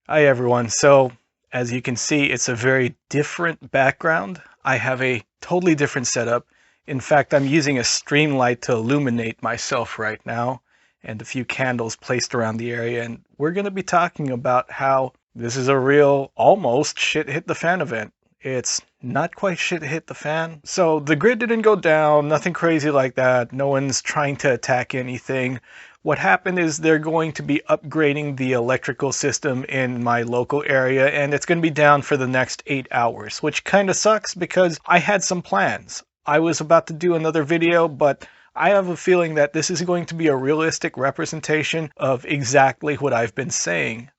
Hi everyone. So as you can see, it's a very different background. I have a totally different setup. In fact, I'm using a stream light to illuminate myself right now and a few candles placed around the area. And we're going to be talking about how this is a real almost shit hit the fan event. It's not quite shit hit the fan. So the grid didn't go down, nothing crazy like that. No one's trying to attack anything. What happened is they're going to be upgrading the electrical system in my local area, and it's going to be down for the next 8 hours, which kind of sucks because I had some plans. I was about to do another video, but I have a feeling that this is going to be a realistic representation of exactly what I've been saying.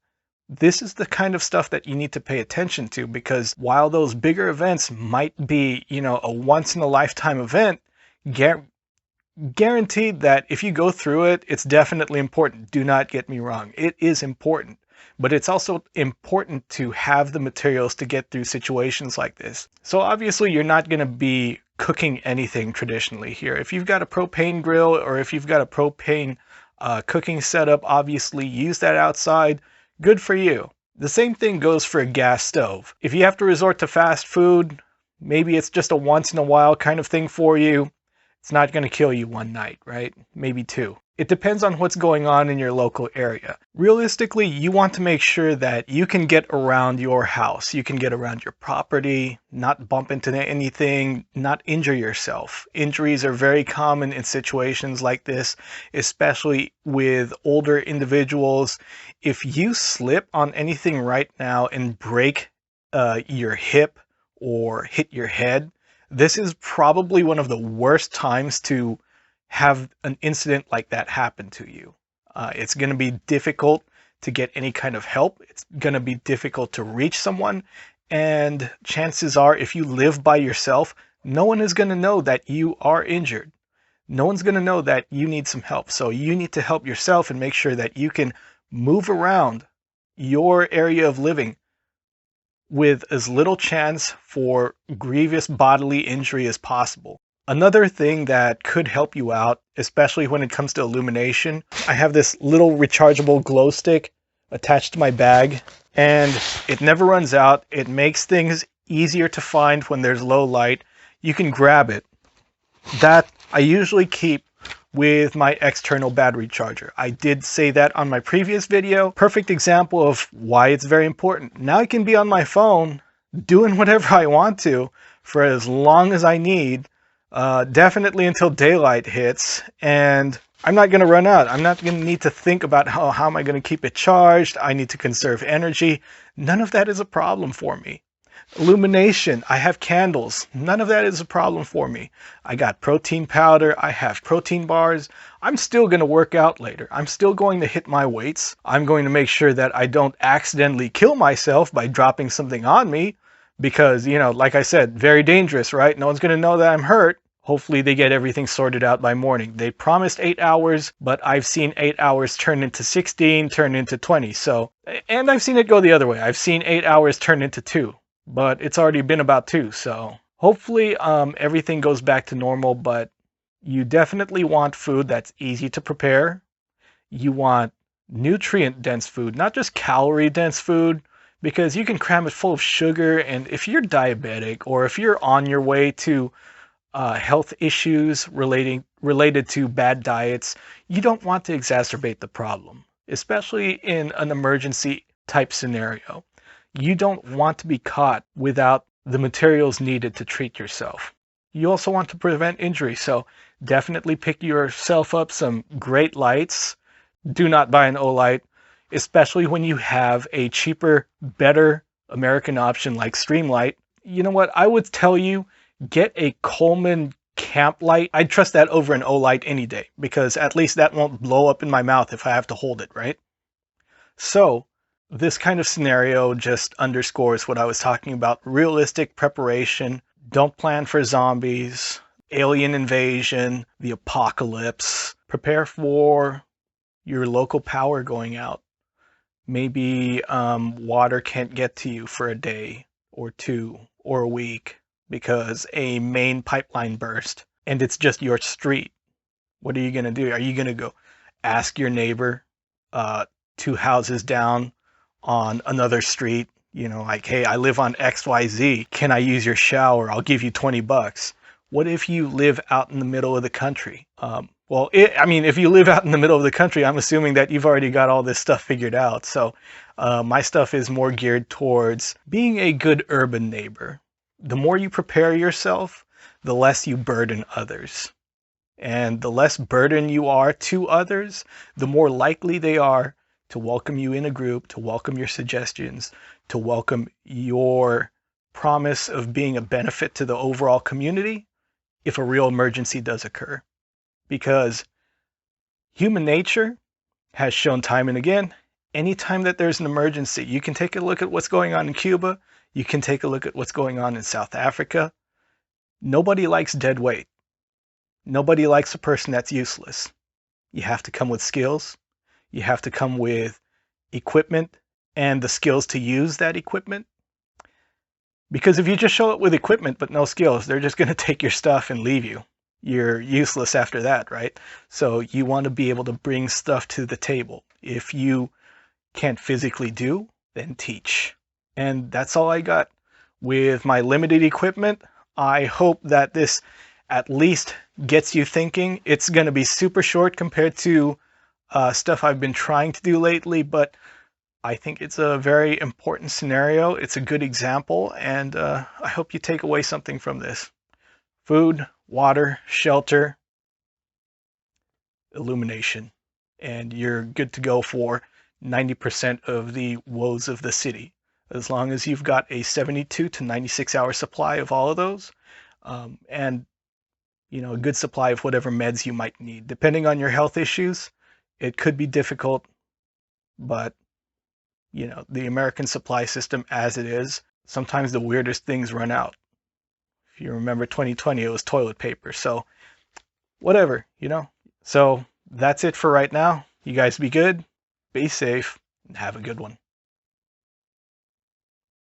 This is the kind of stuff that you need to pay attention to, because while those bigger events might be, a once in a lifetime event, guaranteed that if you go through it, it's definitely important. Do not get me wrong. It is important. But it's also important to have the materials to get through situations like this. So obviously you're not going to be cooking anything traditionally here. If you've got a propane grill or if you've got a propane cooking setup, obviously use that outside. Good for you. The same thing goes for a gas stove. If you have to resort to fast food, maybe it's just a once in a while kind of thing for you. It's not going to kill you one night, right? Maybe two. It depends on what's going on in your local area. Realistically, you want to make sure that you can get around your house. You can get around your property, not bump into anything, not injure yourself. Injuries are very common in situations like this, especially with older individuals. If you slip on anything right now and break your hip or hit your head, this is probably one of the worst times to have an incident like that happen to you. It's going to be difficult to get any kind of help. It's going to be difficult to reach someone. And chances are, if you live by yourself, no one is going to know that you are injured. No one's going to know that you need some help. So you need to help yourself and make sure that you can move around your area of living with as little chance for grievous bodily injury as possible. Another thing that could help you out, especially when it comes to illumination, I have this little rechargeable glow stick attached to my bag, and it never runs out. It makes things easier to find when there's low light. You can grab it. That I usually keep with my external battery charger. I did say that on my previous video. Perfect example of why it's very important. Now I can be on my phone doing whatever I want to for as long as I need, definitely until daylight hits, and I'm not going to run out. I'm not going to need to think about how am I going to keep it charged. I need to conserve energy. None of that is a problem for me. Illumination, I have candles. None of that is a problem for me. I got protein powder. I have protein bars. I'm still going to work out later. I'm still going to hit my weights. I'm going to make sure that I don't accidentally kill myself by dropping something on me because, like I said, very dangerous, right? No one's going to know that I'm hurt. Hopefully they get everything sorted out by morning. They promised 8 hours, but I've seen 8 hours turn into 16, turn into 20. So, and I've seen it go the other way. I've seen 8 hours turn into 2. But it's already been about 2, so hopefully everything goes back to normal. But you definitely want food that's easy to prepare. You want nutrient-dense food, not just calorie-dense food, because you can cram it full of sugar, and if you're diabetic or if you're on your way to health issues related to bad diets, you don't want to exacerbate the problem, especially in an emergency type scenario. You don't want to be caught without the materials needed to treat yourself. You also want to prevent injury, so definitely pick yourself up some great lights. Do not buy an Olight, especially when you have a cheaper, better American option like Streamlight. You know what? I would tell you, get a Coleman camp light. I'd trust that over an Olight any day, because at least that won't blow up in my mouth if I have to hold it, right? So, this kind of scenario just underscores what I was talking about. Realistic preparation. Don't plan for zombies, alien invasion, the apocalypse. Prepare for your local power going out. Maybe water can't get to you for a day or 2 or a week because a main pipeline burst and it's just your street. What are you going to do? Are you going to go ask your neighbor 2 houses down on another street, you know, like, hey, I live on XYZ. Can I use your shower? I'll give you $20. What if you live out in the middle of the country? I mean, if you live out in the middle of the country, I'm assuming that you've already got all this stuff figured out. So my stuff is more geared towards being a good urban neighbor. The more you prepare yourself, the less you burden others. And the less burden you are to others, the more likely they are to welcome you in a group, to welcome your suggestions, to welcome your promise of being a benefit to the overall community if a real emergency does occur. Because human nature has shown time and again, anytime that there's an emergency, you can take a look at what's going on in Cuba, you can take a look at what's going on in South Africa. Nobody likes dead weight. Nobody likes a person that's useless. You have to come with skills. You have to come with equipment and the skills to use that equipment. Because if you just show up with equipment but no skills, they're just going to take your stuff and leave you. You're useless after that, right? So you want to be able to bring stuff to the table. If you can't physically do, then teach. And that's all I got with my limited equipment. I hope that this at least gets you thinking. It's going to be super short compared to stuff I've been trying to do lately, but I think it's a very important scenario. It's a good example, and I hope you take away something from this. Food, water, shelter, illumination, and you're good to go for 90% of the woes of the city. As long as you've got a 72 to 96 hour supply of all of those, and you know, a good supply of whatever meds you might need. Depending on your health issues, it could be difficult, but you know, the American supply system as it is, sometimes the weirdest things run out. If you remember 2020, it was toilet paper. So whatever, you know. So that's it for right now. You guys be good, be safe, and have a good one.